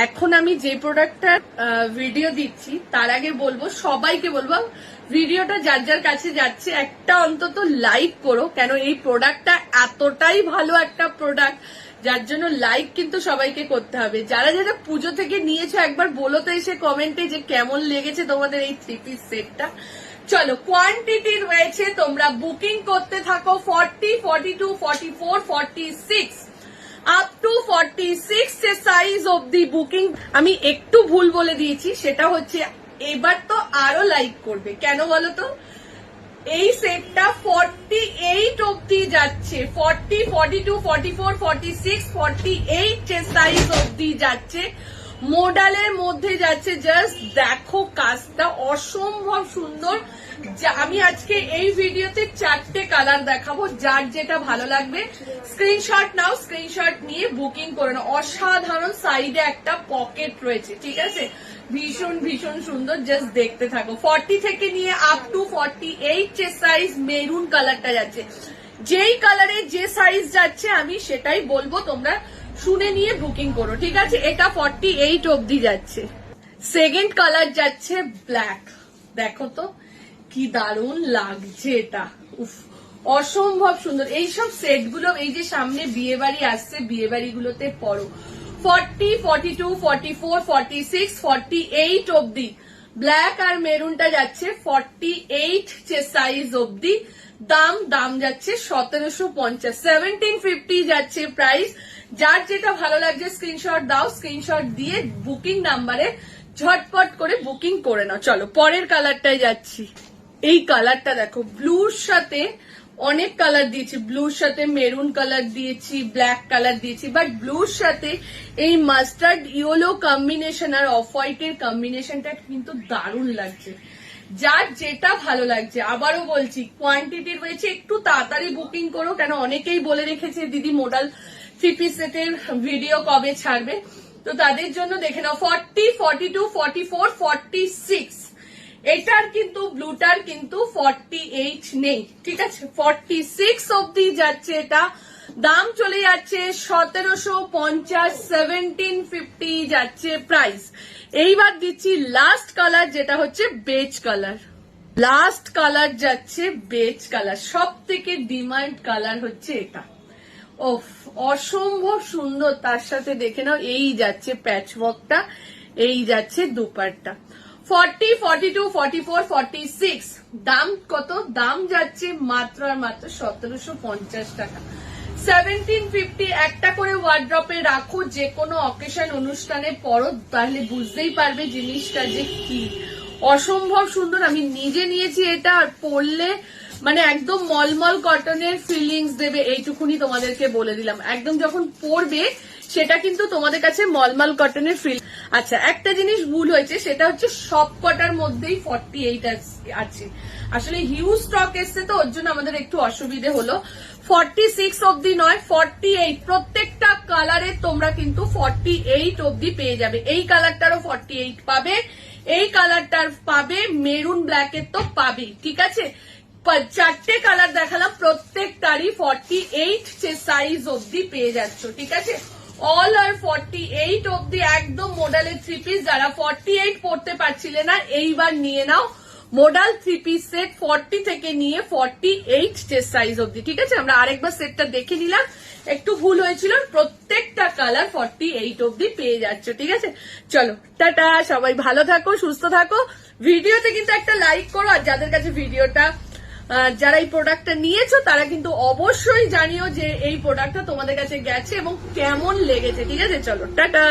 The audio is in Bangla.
এখন আমি যে প্রোডাক্টটার ভিডিও দিচ্ছি তার আগে বলবো, সবাইকে বলবো ভিডিওটা যার যার কাছে যাচ্ছে একটা অন্তত লাইক করো, কেন এই প্রোডাক্টটা এতটাই ভালো একটা প্রোডাক্ট যার জন্য লাইক কিন্তু সবাইকে করতে হবে। যারা যারা পুজো থেকে নিয়েছো একবার বলো তো এসে কমেন্টে যে কেমন লেগেছে তোমাদের এই 3 পিস সেটটা। চলো, কোয়ান্টিটি রয়েছে, তোমরা বুকিং করতে থাকো 40, 42, 44, 46 আপ টু 46 সাইজ অব্দি বুকিং। আমি একটু ভুল বলে দিয়েছি, সেটা হচ্ছে এবার তো আরো লাইক করবে, কেন বলো তো? এই সেটটা 48 অব্দি যাচ্ছে, 40, 42, 44, 46, 48 সাইজ অব্দি যাচ্ছে, মডেলের মধ্যে যাচ্ছে। জাস্ট দেখো কাজটা অসম্ভব সুন্দর। আমি আজকে এই ভিডিওতে 4টে কালার দেখাবো, যার যেটা ভালো লাগবে স্ক্রিনশট নাও, স্ক্রিনশট নিয়ে বুকিং করে নাও। অসাধারণ, সাইডে একটা পকেট রয়েছে, ঠিক আছে, ভীষণ ভীষণ সুন্দর। জাস্ট দেখতে থাকো। 40 থেকে নিয়ে আপ টু 48 সাইজ মেরুন কালারটা যাচ্ছে। যেই কালারে যে সাইজ যাচ্ছে আমি সেটাই বলবো, তোমরা শুনে নিয়ে বুকিং করো, ঠিক আছে। এটা 48 অব্দি যাচ্ছে। সেকেন্ড কালার যাচ্ছে ব্ল্যাক। দেখো তো কি দারুণ লাগছে এটা, উফ অসম্ভব সুন্দর। এইসব সেট গুলো এই যে সামনে বিয়ে বাড়ি আসছে, বিয়ে বাড়ি গুলোতে পরো। 40, 42, 44, 46, 48 অব্দি ব্ল্যাক আর মেরুনটা যাচ্ছে 48 সাইজ অব্দি। দাম যাচ্ছে 1750, 1750 যাচ্ছে প্রাইস। যার যেটা ভালো লাগছে স্ক্রিনশট দাও, স্ক্রিনশট দিয়ে বুকিং নাম্বারে ঝটপট করে বুকিং করে নাও। চলো পরের কালারটাই যাচ্ছি। এই কালারটা দেখো, ব্লুর সাথে অনেক কালার দিয়েছি, ব্লুর সাথে মেরুন কালার দিয়েছি, ব্ল্যাক কালার দিয়েছি, বাট ব্লুর সাথে এই মাস্টার্ড ইয়েলো কম্বিনেশন আর অফ হোয়াইটের কম্বিনেশনটা কিন্তু দারুণ লাগছে। যার যেটা ভালো লাগছে, আবারও বলছি কোয়ান্টিটি রয়েছে, একটু তাড়াতাড়ি বুকিং করো, কেন অনেকেই বলে রেখেছে দিদি মডেল 3 পিস সেটের ভিডিও কবে ছাড়বে, তো তাদের জন্য দেখে নাও। 40, 42, 44, 46 এটার কিন্তু ব্লুটার কিন্তু 48 নেই, ঠিক আছে, 46 অব্দি যাচ্ছে। এটা দাম চলে যাচ্ছে 1750, 1750 যাচ্ছে প্রাইস। এইবার দিচ্ছি লাস্ট কালার, যেটা হচ্ছে বেজ কালার। লাস্ট কালার যাচ্ছে বেজ কালার, সব থেকে ডিমান্ড কালার হচ্ছে এটা। ওফ অসম্ভব সুন্দর। তার সাথে দেখে নাও এই যাচ্ছে প্যাচওয়ার্কটা, এই যাচ্ছে দুপাট্টা। 40, 42, 44, 46 দাম কত? দাম যাচ্ছে মাত্র আর মাত্র 1750 টাকা। 1750 একটা করে ওয়ার্ড্রপে রাখো, যে কোনো অকেশন অনুষ্ঠানে পরো, তাহলে বুঝতেই পারবে জিনিসটা যে কি অসম্ভব সুন্দর। আমি নিজে নিয়েছি এটা, আর পরলে মানে একদম মলমল কটনের ফিলিংস দেবে, এইটুকুনি তোমাদেরকে বলে দিলাম। একদম যখন পরবে সেটা কিন্তু তোমাদের কাছে মলমল কটনের ফিল। আচ্ছা, একটা জিনিস ভুল হয়েছে, সেটা হচ্ছে সব কটার মধ্যেই 48 আছে। আসলে হিউজ স্টক এসছে, তো ওর জন্য আমাদের একটু অসুবিধে হলো। 46 অব্দি নয়, 48 প্রত্যেকটা কালারে তোমরা কিন্তু 48 অব্দি পেয়ে যাবে। এই কালারটারও 48 পাবে, এই কালারটার পাবে, মেরুন ব্ল্যাকের তো পাবেই, ঠিক আছে। 4টে কালার দেখালাম, প্রত্যেকটারই 48 সাইজ অব্দি পেয়ে যাচ্ছ, ঠিক আছে। অল আর 48 অব্দি একদম মডেলের 3 পিস। যারা 48 পড়তে পারছিলে না, এইবার নিয়ে নাও মডেল 3 পিস সেট 40 থেকে নিয়ে 48 সাইজ অব্দি, ঠিক আছে। আমরা আরেকবার সেটটা দেখে নিলাম, একটু ভুল হয়েছিল। প্রত্যেকটা কালার 48 অব্দি পেয়ে যাচ্ছ, ঠিক আছে। চলো টাটা, সবাই ভালো থাকো, সুস্থ থাকো। ভিডিওতে কিন্তু একটা লাইক করো, আর যাদের কাছে ভিডিওটা, যারা এই প্রোডাক্টটা নিয়েছো তারা কিন্তু অবশ্যই জানিও যে এই প্রোডাক্টটা তোমাদের কাছে গেছে এবং কেমন লেগেছে, ঠিক আছে। চলো টাটা।